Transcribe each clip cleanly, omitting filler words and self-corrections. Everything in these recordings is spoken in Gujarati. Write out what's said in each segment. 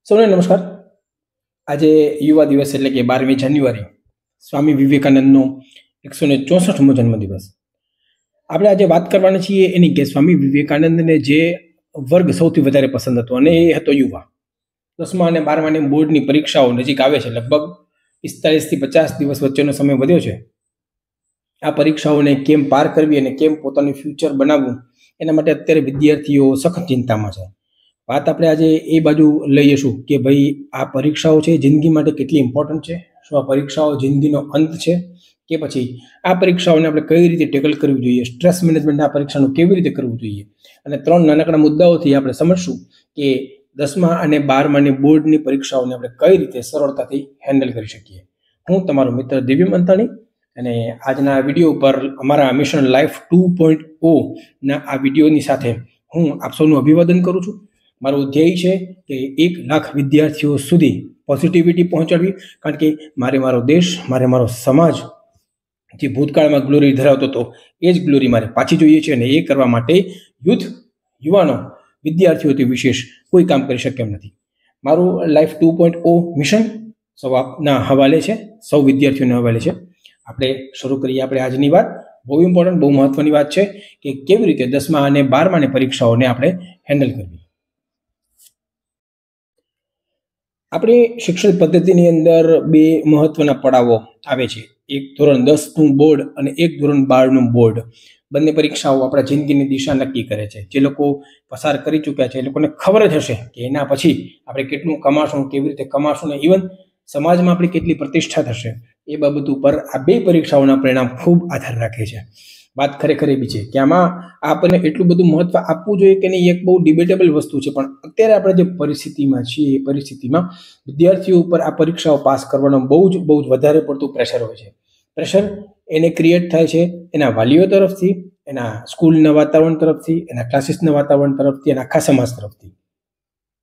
સૌને નમસ્કાર. આજે યુવા દિવસ એટલે કે 12મી જાન્યુઆરી સ્વામી વિવેકાનંદનો 164મો જન્મદિવસ. આપણે આજે વાત કરવાના છીએ એની કે સ્વામી વિવેકાનંદને જે વર્ગ સૌથી વધારે પસંદ હતો અને એ હતો યુવા. 10મા અને 12માની બોર્ડની પરીક્ષાઓ નજીક આવે છે. લગભગ 45 થી 50 દિવસ વચ્ચેનો સમય વધ્યો છે. આ પરીક્ષાઓને કેમ પાર કરવી અને કેમ પોતાનું ફ્યુચર બનાવવું એના માટે અત્યારે વિદ્યાર્થીઓ સખત ચિંતામાં છે. વાત આપણે આજે એ બાજુ લઈશું કે ભાઈ આ પરીક્ષાઓ છે જિંદગી માટે કેટલી ઇમ્પોર્ટન્ટ છે. શું આ પરીક્ષાઓ જિંદગીનો અંત છે કે પછી આ પરીક્ષાઓને આપણે કઈ રીતે ટેકલ કરવી જોઈએ, સ્ટ્રેસ મેનેજમેન્ટ આ પરીક્ષાનું કેવી રીતે કરવું જોઈએ. અને 3 નાનકડા મુદ્દાઓથી આપણે સમજશું કે 10મા અને 12માની બોર્ડની પરીક્ષાઓને આપણે કઈ રીતે સરળતાથી હેન્ડલ કરી શકીએ. હું તમારો મિત્ર દિવ્ય મંતાણી અને આજના વિડીયો ઉપર અમારા મિશન લાઈફ 2.0 ના આ વિડીયોની સાથે હું આપ સૌનું અભિવાદન કરું છું. મારો ધ્યેય છે કે 1 લાખ વિદ્યાર્થીઓ સુધી પોઝિટિવિટી પહોંચાડવી, કારણ કે મારો દેશ, મારો સમાજ જે ભૂતકાળમાં ગ્લોરી ધરાવતો હતો એ જ ગ્લોરી મારે પાછી જોઈએ છે. અને એ કરવા માટે યુવાનો, વિદ્યાર્થીઓથી વિશેષ કોઈ કામ કરી શકે એમ નથી. મારું લાઈફ 2.0 મિશન સૌ આપના હવાલે છે, સૌ વિદ્યાર્થીઓના હવાલે છે. આપણે શરૂ કરીએ આપણે આજની વાત. બહુ ઇમ્પોર્ટન્ટ, બહુ મહત્વની વાત છે કે કેવી રીતે 10મા અને 12માની પરીક્ષાઓને આપણે હેન્ડલ કરવી. આપણી શિક્ષણ પદ્ધતિની અંદર 2 મહત્વના પડાવો આવે છે. એક ધોરણ 10નું બોર્ડ અને એક ધોરણ 12નું બોર્ડ. બંને પરીક્ષાઓ આપણા જિંદગીની દિશા નક્કી કરે છે. જે લોકો પસાર કરી ચૂક્યા છે એ લોકોને ખબર જ હશે કે એના પછી આપણે કેટલું કમાશું, કેવી રીતે કમાશું ને ઇવન સમાજમાં આપણી કેટલી પ્રતિષ્ઠા થશે એ બાબત ઉપર આ 2 પરીક્ષાઓના પરિણામ ખૂબ આધાર રાખે છે. વાત ખરેખર એવી છે કે આમાં આપણને એટલું બધું મહત્વ આપવું જોઈએ કે નહીં, એક બહુ ડિબેટેબલ વસ્તુ છે. પણ અત્યારે આપણે જે પરિસ્થિતિમાં છીએ એ પરિસ્થિતિમાં વિદ્યાર્થીઓ ઉપર આ પરીક્ષાઓ પાસ કરવાનો બહુ જ વધારે પડતું પ્રેશર હોય છે. પ્રેશર એને ક્રિએટ થાય છે એના વાલીઓ તરફથી, એના સ્કૂલના વાતાવરણ તરફથી, એના ક્લાસીસના વાતાવરણ તરફથી અને આખા સમાજ તરફથી.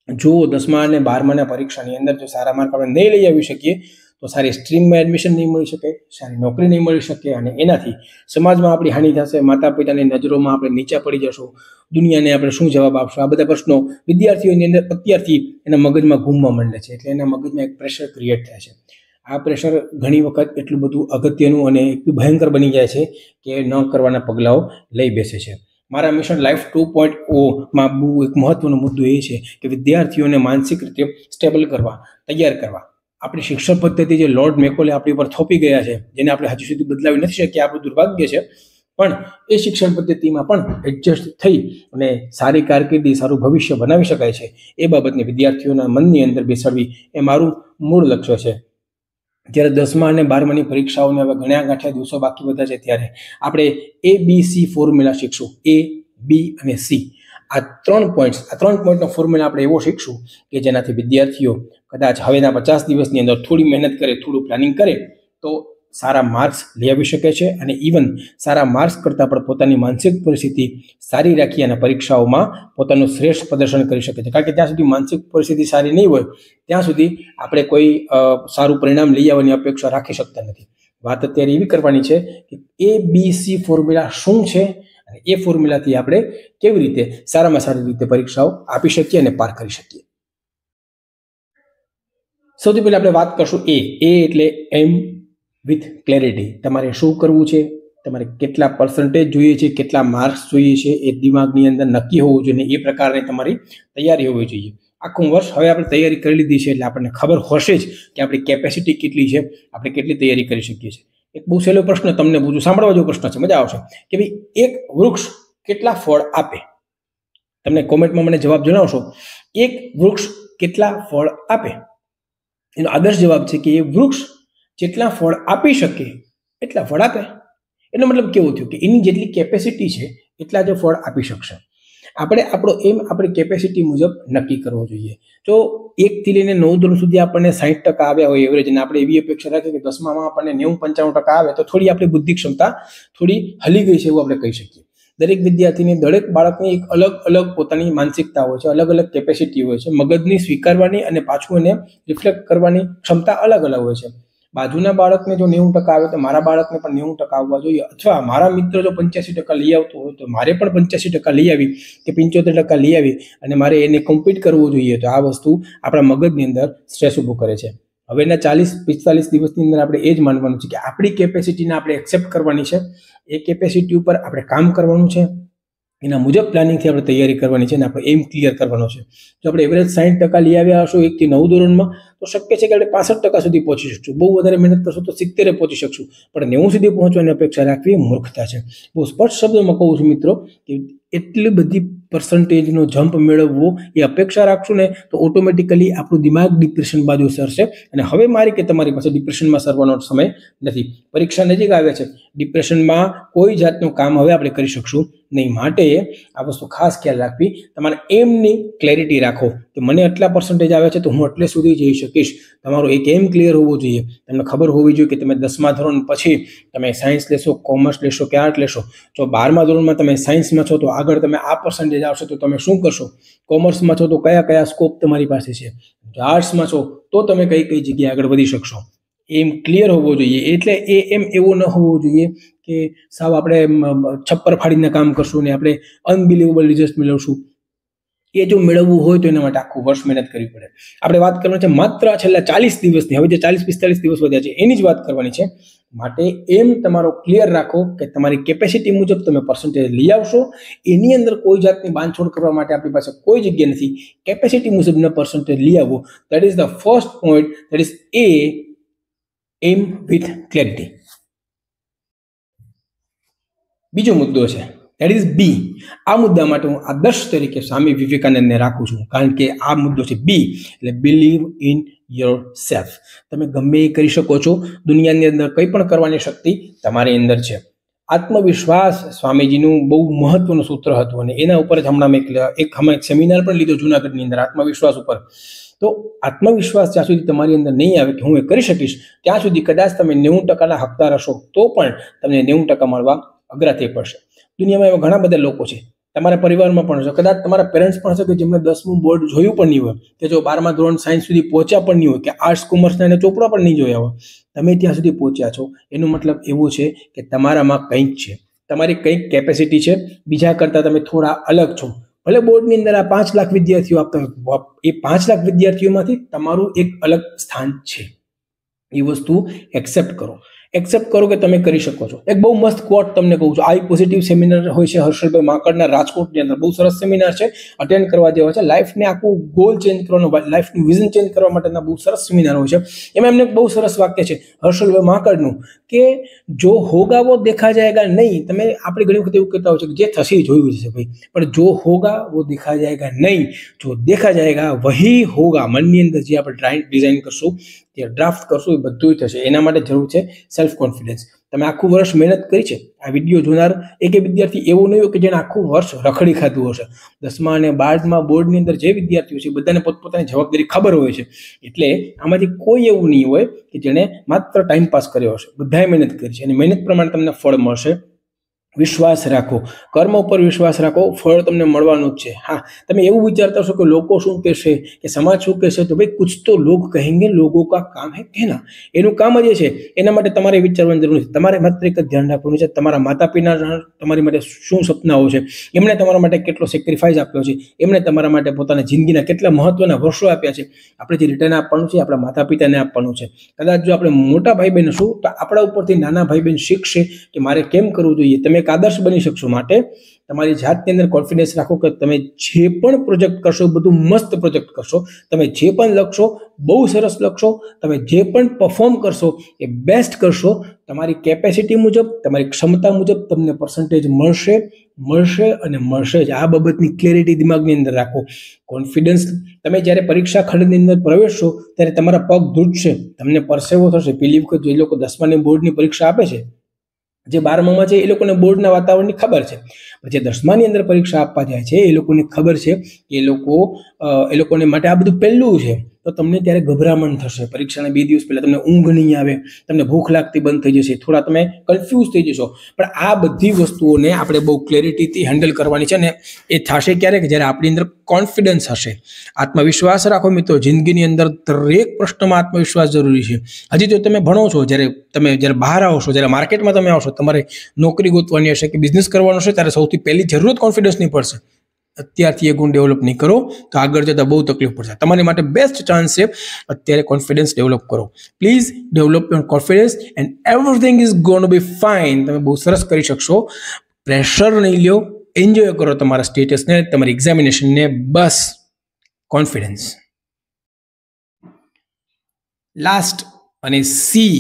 જો 10મા અને 12માના પરીક્ષાની અંદર જો સારા માર્ક આપણે નહીં લઈ આવી શકીએ તો સારી સ્ટ્રીમમાં એડમિશન નહીં મળી શકે, સારી નોકરી નહીં મળી શકે અને એનાથી સમાજમાં આપણી હાનિ થશે. માતા પિતાની નજરોમાં આપણે નીચા પડી જશું. દુનિયાને આપણે શું જવાબ આપશું? આ બધા પ્રશ્નો વિદ્યાર્થીઓની અંદર અત્યારથી એના મગજમાં ઘૂમવા માંડે છે. એટલે એના મગજમાં એક પ્રેશર ક્રિએટ થાય છે. આ પ્રેશર ઘણી વખત એટલું બધું અગત્યનું અને એટલું ભયંકર બની જાય છે કે ન કરવાના પગલાઓ લઈ બેસે છે. મારા મિશન લાઈફ 2.0માં બહુ એક મહત્વનો મુદ્દો એ છે કે વિદ્યાર્થીઓને માનસિક રીતે સ્ટેબલ કરવા, તૈયાર કરવા. આપણી શિક્ષણ પદ્ધતિ જે લોર્ડ મેકોલે આપણી પર થોપી ગયા છે, જેને આપણે હજુ સુધી બદલાવી નથી શક્યા, આપણું દુર્ભાગ્ય છે. પણ એ શિક્ષણ પદ્ધતિમાં પણ એડજસ્ટ થઈ અને સારી કારકિર્દી, સારું ભવિષ્ય બનાવી શકાય છે એ બાબતને વિદ્યાર્થીઓના મનની અંદર બેસાડવી એ મારું મૂળ લક્ષ્ય છે. જ્યારે 10મા અને 12માની પરીક્ષાઓને હવે ઘણા ગાંઠિયા દિવસો બાકી બધા છે ત્યારે આપણે ABC ફોર્મ્યુલા શીખશું. A, B અને C. આ 3 પોઈન્ટનો ફોર્મ્યુલા આપણે એવો શીખશું કે જેનાથી વિદ્યાર્થીઓ કદાચ હવેના 50 દિવસની અંદર થોડી મહેનત કરે, થોડું પ્લાનિંગ કરે તો સારા માર્ક્સ લઈ આવી શકે છે. અને ઇવન સારા માર્ક્સ કરતાં પણ પોતાની માનસિક પરિસ્થિતિ સારી રાખી અને પરીક્ષાઓમાં પોતાનું શ્રેષ્ઠ પ્રદર્શન કરી શકે છે. કારણ કે જ્યાં સુધી માનસિક પરિસ્થિતિ સારી નહીં હોય ત્યાં સુધી આપણે કોઈ સારું પરિણામ લઈ આવવાની અપેક્ષા રાખી શકતા નથી. વાત અત્યારે એવી કરવાની છે કે ABC ફોર્મ્યુલા શું છે અને એ ફોર્મ્યુલાથી આપણે કેવી રીતે સારામાં સારી રીતે પરીક્ષાઓ આપી શકીએ અને પાર કરી શકીએ. સૌથી પહેલા આપણે વાત કરશું A એટલે એમ વિથ ક્લેરિટી. તમારે શું કરવું છે, તમારે કેટલા પર્સન્ટેજ જોઈએ છે, કેટલા માર્ક્સ જોઈએ છે એ દિમાગની અંદર નક્કી હોવું જોઈએ. એ પ્રકારની તમારી તૈયારી હોવી જોઈએ. આખું વર્ષ હવે આપણે તૈયારી કરી લીધી છે એટલે આપણને ખબર હશે જ કે આપણી કેપેસિટી કેટલી છે, આપણે કેટલી તૈયારી કરી શકીએ છીએ. એક બહુ સહેલો પ્રશ્ન તમને પૂછું, સાંભળવા જેવો પ્રશ્ન છે, મજા આવશે કે ભાઈ એક વૃક્ષ કેટલા ફળ આપે? તમને કોમેન્ટમાં મને જવાબ જણાવશો. એક વૃક્ષ કેટલા ફળ આપે? એનો આદર્શ જવાબ છે કે એ વૃક્ષ જેટલા ફળ આપી શકે એટલા ફળ આપે. એનો મતલબ કેવું થયું કે એની જેટલી કેપેસિટી છે એટલા જ ફળ આપી શકશે. આપણે આપણો એમ આપણી કેપેસિટી મુજબ નક્કી કરવો જોઈએ. જો 1 થી લઈને 9 ધોરણ સુધી આપણને 60% આવ્યા હોય એવરેજ, અને આપણે એવી અપેક્ષા રાખીએ કે 10મામાં આપણને 90-95% આવે તો થોડી આપણી બુદ્ધિ ક્ષમતા થોડી હલી ગઈ છે એવું આપણે કહી શકીએ. દરેક વિદ્યાર્થીની, દરેક બાળકની એક અલગ પોતાની માનસિકતા હોય છે, અલગ કેપેસિટી હોય છે. મગજની સ્વીકારવાની અને પાછું એને રિફ્લેક્ટ કરવાની ક્ષમતા અલગ હોય છે. બાજુના બાળકને જો 90% આવે તો મારા બાળકને પણ 90% આવવા જોઈએ, અથવા મારા મિત્ર જો 85% લઈ આવતો હોય તો મારે પણ 85% લઈ આવી કે 75% લઈ આવી અને મારે એને કમ્પીટ કરવું જોઈએ. તો આ વસ્તુ આપણા મગજની અંદર સ્ટ્રેસ ઊભું કરે છે. હવેના 40-45 દિવસની અંદર આપણે એ જ માનવાનું છે કે આપણી કેપેસિટીને આપણે એક્સેપ્ટ કરવાની છે, એ કેપેસિટી ઉપર આપણે કામ કરવાનું છે, એના મુજબ પ્લાનિંગથી આપણે તૈયારી કરવાની છે અને આપણે એમ ક્લિયર કરવાનો છે. જો આપણે એવરેજ 60% લઈ આવ્યા હશો 1 થી 9 ધોરણમાં, તો શક્ય છે કે આપણે 65% સુધી પહોંચી શકશું. બહુ વધારે મહેનત કરશું તો 70 પહોંચી શકશું, પણ 90 સુધી પહોંચવાની અપેક્ષા રાખવી મૂર્ખતા છે. બહુ સ્પષ્ટ શબ્દોમાં કહું છું મિત્રો કે એટલી બધી પર્સન્ટેજનો જમ્પ મેળવવો એ અપેક્ષા રાખશું ને તો ઓટોમેટિકલી આપણું દિમાગ ડિપ્રેશન બાજુ સરશે. અને હવે મારી કે તમારી પાસે ડિપ્રેશનમાં સરવાનો સમય નથી. પરીક્ષા નજીક આવે છે, ડિપ્રેશનમાં કોઈ જાતનું કામ હવે આપણે કરી શકશું નહીં. માટે આ વસ્તુ ખાસ ખ્યાલ રાખવી. તમારે એમની ક્લેરિટી રાખો કે મને આટલા પર્સન્ટેજ આવે છે તો હું એટલે સુધી જઈ શકીશ. તમારો એક એમ ક્લિયર હોવો જોઈએ. તમને ખબર હોવી જોઈએ કે તમે 10મા ધોરણ પછી તમે સાયન્સ લેશો, કોમર્સ લેશો કે આર્ટ લેશો. જો 12મા ધોરણમાં તમે સાયન્સમાં છો તો આગળ તમે આ પર્સન્ટેજ આવશે તો તમે શું કરશો? કોમર્સમાં છો તો કયા કયા સ્કોપ તમારી પાસે છે? આર્ટ્સમાં છો તો તમે કઈ કઈ જગ્યાએ આગળ વધી શકશો? એમ ક્લિયર હોવો જોઈએ. એટલે એમ એવું ન હોવું જોઈએ કે સાવ આપણે છપ્પર ફાડીને કામ કરશું ને આપણે અનબિલીવેબલ રિઝલ્ટ મેળવશું. એ જો મેળવવું હોય તો એના માટે આખું વર્ષ મહેનત કરવી પડે. આપણે વાત કરવાની છે માત્ર છેલ્લા 40 દિવસની. હવે જે 40-45 દિવસ વધ્યા છે એની જ વાત કરવાની છે. માટે એમ તમારો ક્લિયર રાખો કે તમારી કેપેસિટી મુજબ તમે પર્સન્ટેજ લઈ આવશો. એની અંદર કોઈ જાતની બાંધછોડ કરવા માટે આપણી પાસે કોઈ જગ્યા નથી. કેપેસિટી મુજબના પર્સન્ટેજ લઈ આવો. That is the first point. That is am with clarity. બીજો મુદ્દો છે દેટ ઇઝ બી. આ મુદ્દા માટે હું આદર્શ તરીકે સ્વામી વિવેકાનંદને રાખું છું, કારણ કે આ મુદ્દો છે બી, એટલે બિલીવ ઇન યોર સેલ્ફ. તમે ગમે એ કરી શકો છો. દુનિયાની અંદર કંઈ પણ કરવાની શક્તિ તમારી અંદર છે. આત્મવિશ્વાસ સ્વામીજીનું બહુ મહત્વનું સૂત્ર હતું અને એના ઉપર જ હમણાં એક સેમિનાર પણ લીધો જુનાગઢની અંદર આત્મવિશ્વાસ ઉપર. તો આત્મવિશ્વાસ જ્યાં સુધી તમારી અંદર નહીં આવે કે હું એ કરી શકીશ, ત્યાં સુધી કદાચ તમે 90%ના હકદાર હશો તો પણ તમને 90% મળવા અઘરા થઈ પડશે. દુનિયામાં એવા ઘણા બધા લોકો છે, તમારા પરિવારમાં પણ હશે, કદાચ તમારા પેરેન્ટ્સ પણ હશે કે જેમને 10મું બોર્ડ જોયું પણ નહીં હોય, કે જો 12મા ધોરણ સાયન્સ સુધી પહોંચ્યા પણ નહીં હોય, કે આર્ટ્સ કોમર્સના એને ચોપડા પણ નહીં જોયા હોય. તમે ત્યાં સુધી પહોંચ્યા છો એનો મતલબ એવો છે કે તમારામાં કંઈક છે, તમારી કંઈક કેપેસિટી છે, બીજા કરતાં તમે થોડા અલગ છો. ભલે બોર્ડની અંદર આ 5 લાખ વિદ્યાર્થીઓ આપતા હોય, એ 5 લાખ વિદ્યાર્થીઓમાંથી તમારું એક અલગ સ્થાન છે. એ વસ્તુ એક્સેપ્ટ કરો. એક્સેપ્ટ કરો કે તમે કરી શકો છો. એક બહુ મસ્ત કોટ તમને કહું છું. આઈ પોઝિટિવ સેમિનાર હોય છે હર્ષલભાઈ માકડના રાજકોટની અંદર. બહુ સરસ સેમિનાર છે, અટેન્ડ કરવા જેવા છે. લાઈફને આખું ગોલ ચેન્જ કરવાનો, લાઈફનું વિઝન ચેન્જ કરવા માટેના બહુ સરસ સેમિનાર હોય છે. એમાં એમને બહુ સરસ વાક્ય છે હર્ષલભાઈ માકડનું કે જો હોગા વો દેખા જાયગા નહીં. તમે આપણે ઘણી વખત એવું કહેતા હોય છે કે જે થશે એ જોયું છે ભાઈ, પણ જો હોગા વો દેખા જાયગા નહીં, જો દેખા જાયગા વહી હોગા. મનની અંદર જે આપણે ડિઝાઇન કરશું, જે ડ્રાફ્ટ કરશું, એ બધું થશે. એના માટે જરૂર છે સેલ્ફ કોન્ફિડન્સ. તમે આખું વર્ષ મહેનત કરી છે. આ વિડીયો જોનાર એક વિદ્યાર્થી એવો નહીં હોય કે જેને આખું વર્ષ રખડી ખાધું હશે. 10મા અને 12મા બોર્ડની અંદર જે વિદ્યાર્થીઓ છે બધાને પોતપોતાની જવાબદારી ખબર હોય છે. એટલે આમાંથી કોઈ એવું નહીં હોય કે જેણે માત્ર ટાઈમ પાસ કર્યો હશે. બધાએ મહેનત કરી છે અને મહેનત પ્રમાણે તમને ફળ મળશે. વિશ્વાસ રાખો, કર્મ ઉપર વિશ્વાસ રાખો, ફળ તમને મળવાનું જ છે. હા, તમે એવું વિચારતા હશો કે લોકો શું કહેશે, કે સમાજ શું કહેશે, તો ભાઈ કુછ તો લોગ કહેંગે, લોગો કા કામ હે કહેના. એનું કામ જ એ છે. એના માટે તમારે વિચારવાની જરૂર નથી. તમારે માત્ર એક જ ધ્યાન રાખવાનું છે, તમારા માતા પિતા તમારી માટે શું સપનાઓ છે, એમણે તમારા માટે કેટલો સેક્રિફાઈસ આપ્યો છે, એમણે તમારા માટે પોતાના જિંદગીના કેટલા મહત્વના વર્ષો આપ્યા છે. આપણે જે રિટર્ન આપવાનું છે આપણા માતા પિતાને આપવાનું છે. કદાચ જો આપણે મોટા ભાઈ બહેન હશું તો આપણા ઉપરથી નાના ભાઈ બહેન શીખશે કે મારે કેમ કરવું જોઈએ. તમે એક આદર્શ બની શકશો. માટે તમારી જાતની અંદર કોન્ફિડન્સ રાખો કે તમે જે પણ પ્રોજેક્ટ કરશો બધું મસ્ત પ્રોજેક્ટ કરશો. તમે જે પણ લખશો બહુ સરસ લખશો. તમે જે પણ પરફોર્મ કરશો એ બેસ્ટ કરશો. તમારી કેપેસિટી મુજબ, તમારી ક્ષમતા મુજબ તમને પર્સન્ટેજ મળશે, મળશે અને મળશે જ. આ બાબતની ક્લેરિટી દિમાગની અંદર રાખો. કોન્ફિડન્સ. તમે જ્યારે પરીક્ષા ખંડની અંદર પ્રવેશશો ત્યારે તમારા પગ ધ્રુજશે, તમને પરસેવો થશે. પેલી વખત જે લોકો 10માની બોર્ડની પરીક્ષા આપે છે, જે 12મામાં છે, એ લોકોને બોર્ડના વાતાવરણની ખબર છે. જે 10માની અંદર પરીક્ષા આપવા જાય છે એ લોકોને ખબર છે કે એ લોકોને માટે આ બધું પહેલું છે. તો તમને ત્યારે ગભરામણ થશે, પરીક્ષાના 2 દિવસ પહેલા તમને ઊંઘ નહીં આવે, તમને ભૂખ લાગતી બંધ થઈ જશે, થોડા તમે કન્ફ્યુઝ થઈ જશો. પણ આ બધી વસ્તુઓને આપણે બહુ ક્લેરિટીથી હેન્ડલ કરવાની છે, ને એ થશે ક્યારે કે જ્યારે આપણી અંદર કોન્ફિડન્સ હશે. આત્મવિશ્વાસ રાખો મિત્રો, જિંદગીની અંદર દરેક પ્રશ્નમાં આત્મવિશ્વાસ જરૂરી છે. હજી તો તમે ભણો છો, જ્યારે બહાર આવશો, જ્યારે માર્કેટમાં તમે આવશો, તમારે નોકરી ગોતવાની હશે કે બિઝનેસ કરવાનો હશે, ત્યારે સૌથી પહેલી જરૂરત કોન્ફિડન્સની પડશે. અત્યારથી એ ગુણ ડેવલપ નહીં કરો તો આગળ જતાં બહુ તકલીફ પડશે. તમારી માટે બેસ્ટ ચાન્સ છે અત્યારે કોન્ફિડન્સ ડેવલપ કરો. Please develop your confidence and everything is gonna be fine. તમે બહુ સરસ કરી શકશો. પ્રેશર નહીં લ્યો, એન્જોય કરો તમારા સ્ટેટસને, તમારી એક્ઝામિનેશનને. બસ કોન્ફિડન્સ. લાસ્ટ અને C,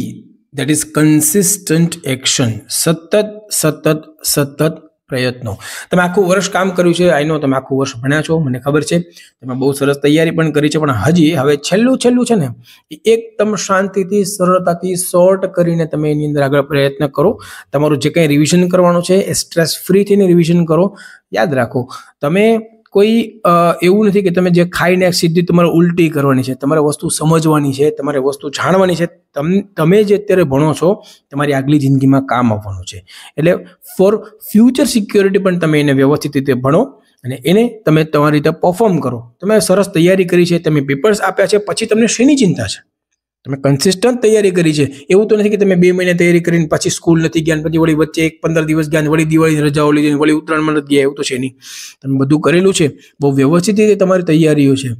that is consistent action. સતત પ્રયત્નો. તમે આખું વર્ષ કામ કર્યું છે, આઈ નો તમે આખું વર્ષ ભણ્યા છો, મને ખબર છે, તમે બહુ સરસ તૈયારી પણ કરી છે, પણ હવે છેલ્લું છે ને, એકદમ શાંતિથી, સરળતાથી સોર્ટ કરીને તમે એની અંદર આગળ પ્રયત્ન કરો. તમારું જે કંઈ રિવિઝન કરવાનું છે એ સ્ટ્રેસ ફ્રી થઈને રિવિઝન કરો. યાદ રાખો, તમે કોઈ એવું નથી કે તમે જે ખાઈને સીધી તમારે ઉલટી કરવાની છે. તમારે વસ્તુ સમજવાની છે, તમારે વસ્તુ જાણવાની છે. તમે જે અત્યારે ભણો છો તમારી આગલી જિંદગીમાં કામ આવવાનું છે. એટલે ફોર ફ્યુચર સિક્યોરિટી પણ તમે એને વ્યવસ્થિત રીતે ભણો અને એને તમે તમારી રીતે પરફોર્મ કરો. તમે સરસ તૈયારી કરી છે, તમે પેપર્સ આપ્યા છે, પછી તમને શેની ચિંતા છે? તમે કન્સિસ્ટન્ટ તૈયારી કરી છે. એવું તો નથી કે તમે 2 મહિના તૈયારી કરીને પછી સ્કૂલ નથી ગયા, પછી વળી વચ્ચે 15 દિવસ ગયા, વળી દિવાળી રજાઓ લીધી, વળી ઉત્તરાયણમાં નથી ગયા, એવું તો છે નહીં. તમે બધું કરેલું છે, બહુ વ્યવસ્થિત રીતે તમારી તૈયારીઓ છે.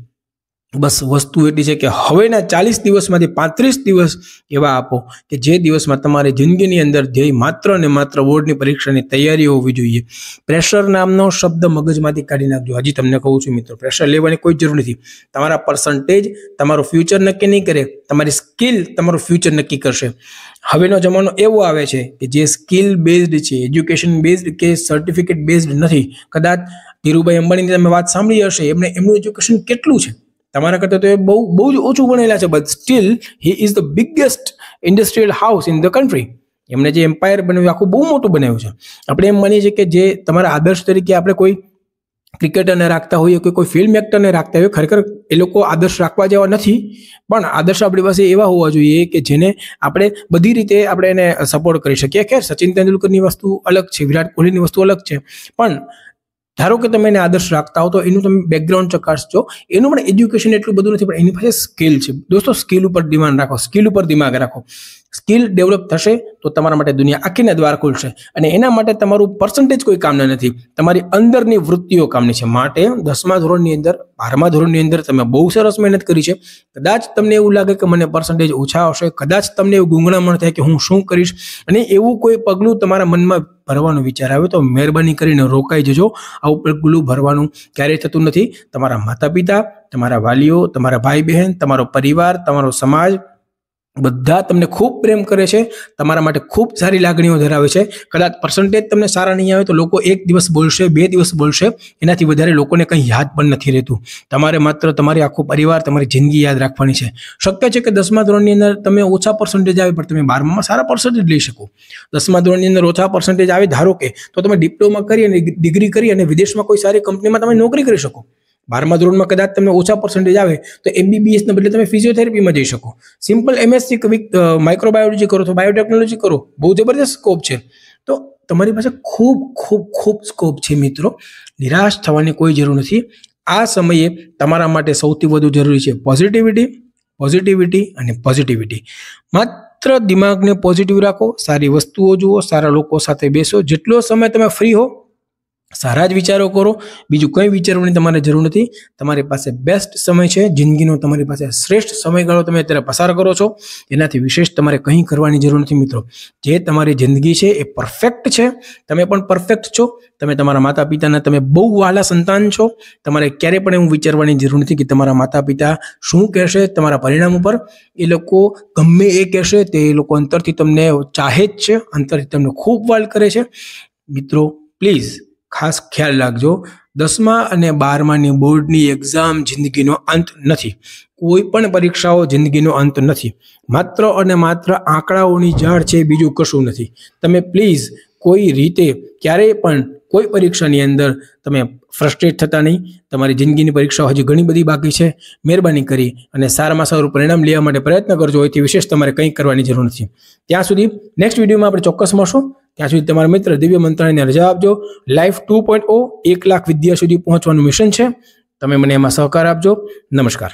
બસ વસ્તુ એટલી છે કે હવેના 40 દિવસમાંથી 35 દિવસ એવા આપો કે જે દિવસમાં તમારી જિંદગીની અંદર ધ્યેય માત્ર ને માત્ર બોર્ડની પરીક્ષાની તૈયારી હોવી જોઈએ. પ્રેશર નામનો શબ્દ મગજમાંથી કાઢી નાખજો. હજી તમને કહું છું મિત્રો, પ્રેશર લેવાની કોઈ જરૂર નથી. તમારા પર્સન્ટેજ તમારું ફ્યુચર નક્કી નહીં કરે, તમારી સ્કિલ તમારું ફ્યુચર નક્કી કરશે. હવેનો જમાનો એવો આવે છે કે જે સ્કિલ બેઝડ છે, એજ્યુકેશન બેઝડ કે સર્ટિફિકેટ બેઝડ નથી. કદાચ ધીરુભાઈ અંબાણીની તમે વાત સાંભળી હશે, એમનું એજ્યુકેશન કેટલું છે? તમારા કરતાં તો એ બહુ જ ઓછું ભણેલા છે, but still he is the biggest industrial house in the country. એમને જે એમ્પાયર બનાવ્યું, આખું બહુ મોટું બનાવ્યું છે. આપણે એમ માનીએ છીએ કે જે તમારા આદર્શ તરીકે આપણે કોઈ ક્રિકેટરને રાખતા હોઈએ, કોઈ ફિલ્મ એક્ટરને રાખતા હોઈએ, ખરેખર એ લોકો આદર્શ રાખવા જેવા નથી. પણ આદર્શ આપણી પાસે એવા હોવા જોઈએ કે જેને આપણે બધી રીતે આપણે એને સપોર્ટ કરી શકીએ. ખેર, સચિન તેંડુલકરની વસ્તુ અલગ છે, વિરાટ કોહલીની વસ્તુ અલગ છે, પણ ધારો કે તમે એને આદર્શ રાખતા હો તો એનું તમે બેકગ્રાઉન્ડ ચકાસજો. એનું પણ એજ્યુકેશન એટલું બધું નથી, પણ એની પાસે સ્કિલ છે. દોસ્તો, સ્કિલ ઉપર ડિમાન્ડ રાખો, સ્કિલ ઉપર દિમાગ રાખો. સ્કિલ ડેવલપ થશે તો તમારા માટે દુનિયા આખીના દ્વાર ખુલશે. અને એના માટે તમારું પર્સન્ટેજ કોઈ કામના નથી, તમારી અંદરની વૃત્તિઓ કામની છે. માટે 10મા ધોરણની અંદર, 12મા ધોરણની અંદર તમે બહુ સરસ મહેનત કરી છે. કદાચ તમને એવું લાગે કે મને પર્સન્ટેજ ઓછા આવશે, કદાચ તમને એવું ગુંગળામણ થાય કે હું શું કરીશ, અને એવું કોઈ પગલું તમારા મનમાં ભરવાનો વિચાર આવે તો મહેરબાની કરીને રોકાઈ જજો. આવું પગલું ભરવાનું ક્યારેય થતું નથી. તમારા માતા પિતા, તમારા વાલીઓ, તમારા ભાઈ બહેન, તમારો પરિવાર, તમારો સમાજ બધા તમને ખૂબ પ્રેમ કરે છે, તમારા માટે ખૂબ સારી લાગણીઓ ધરાવે છે. કદાચ પર્સન્ટેજ તમને સારા નહીં આવે તો લોકો 1 દિવસ બોલશે, 2 દિવસ બોલશે, એનાથી વધારે લોકોને કંઈ યાદ પણ નથી રહેતું. તમારે માત્ર તમારી આખો પરિવાર, તમારી જિંદગી યાદ રાખવાની છે. શક્ય છે કે 10મા ધોરણની અંદર તમે ઓછા પર્સન્ટેજ આવે પણ તમે 12મામાં સારા પર્સન્ટેજ લઈ શકો. 10મા ધોરણની અંદર ઓછા પર્સન્ટેજ આવે ધારો કે, તો તમે ડિપ્લોમા કરી અને ડિગ્રી કરી અને વિદેશમાં કોઈ સારી કંપનીમાં તમે નોકરી કરી શકો. 12મા ધોરણમાં કદાચ તમને ઓછા પર્સન્ટેજ આવે તો MBBS ને બદલે તમે ફિઝિયોથેરાપીમાં જઈ શકો. સિમ્પલ MSc માઇક્રોબાયોલોજી કરો તો બાયોટેકનોલોજી કરો, બહુ જબરદસ્ત સ્કોપ છે. તો તમારી પાસે ખૂબ સ્કોપ છે મિત્રો. નિરાશ થવાની કોઈ જરૂર નથી. આ સમયે તમારા માટે સૌથી વધુ જરૂરી છે પોઝિટિવિટી અને પોઝિટિવિટી. માત્ર દિમાગને પોઝિટિવ રાખો, સારી વસ્તુઓ જુઓ, સારા લોકો સાથે બેસો. જેટલો સમય તમે ફ્રી હો સારા જ વિચારો કરો. બીજું કંઈ વિચારવાની તમારે જરૂર નથી. તમારી પાસે બેસ્ટ સમય છે, જિંદગીનો તમારી પાસે શ્રેષ્ઠ સમયગાળો તમે અત્યારે પસાર કરો છો. એનાથી વિશેષ તમારે કંઈ કરવાની જરૂર નથી મિત્રો. જે તમારી જિંદગી છે એ પરફેક્ટ છે. તમે પણ પરફેક્ટ છો. તમે તમારા માતા પિતાના તમે બહુ વહાલા સંતાન છો. તમારે ક્યારે પણ એવું વિચારવાની જરૂર નથી કે તમારા માતા પિતા શું કહેશે તમારા પરિણામ ઉપર. એ લોકો ગમે એ કહેશે તે એ લોકો અંતરથી તમને ચાહે જ છે, અંતરથી તમને ખૂબ વાલ કરે છે. મિત્રો પ્લીઝ ખાસ ખ્યાલ રાખજો, 10મા અને 12માની બોર્ડની એક્ઝામ જિંદગીનો અંત નથી. કોઈ પણ પરીક્ષાઓ જિંદગીનો અંત નથી. માત્ર અને માત્ર આંકડાઓની ઝાડ છે, બીજું કશું નથી. તમે પ્લીઝ કોઈ રીતે ક્યારેય પણ કોઈ પરીક્ષાની અંદર તમે ફ્રસ્ટ્રેટ થતા નહીં. તમારી જિંદગીની પરીક્ષાઓ હજી ઘણી બધી બાકી છે. મહેરબાની કરી અને સારામાં સારું પરિણામ લેવા માટે પ્રયત્ન કરજો. એથી વિશેષ તમારે કંઈ કરવાની જરૂર નથી. ત્યાં સુધી નેક્સ્ટ વિડીયોમાં આપણે ચોક્કસ મળશું. ત્યાં સુધી તમારા મિત્ર દિવ્ય મંત્રાલયને રજા આપજો. લાઈફ 2.0 1 લાખ વિદ્યા સુધી પહોંચવાનું મિશન છે. તમે મને એમાં સહકાર આપજો. નમસ્કાર.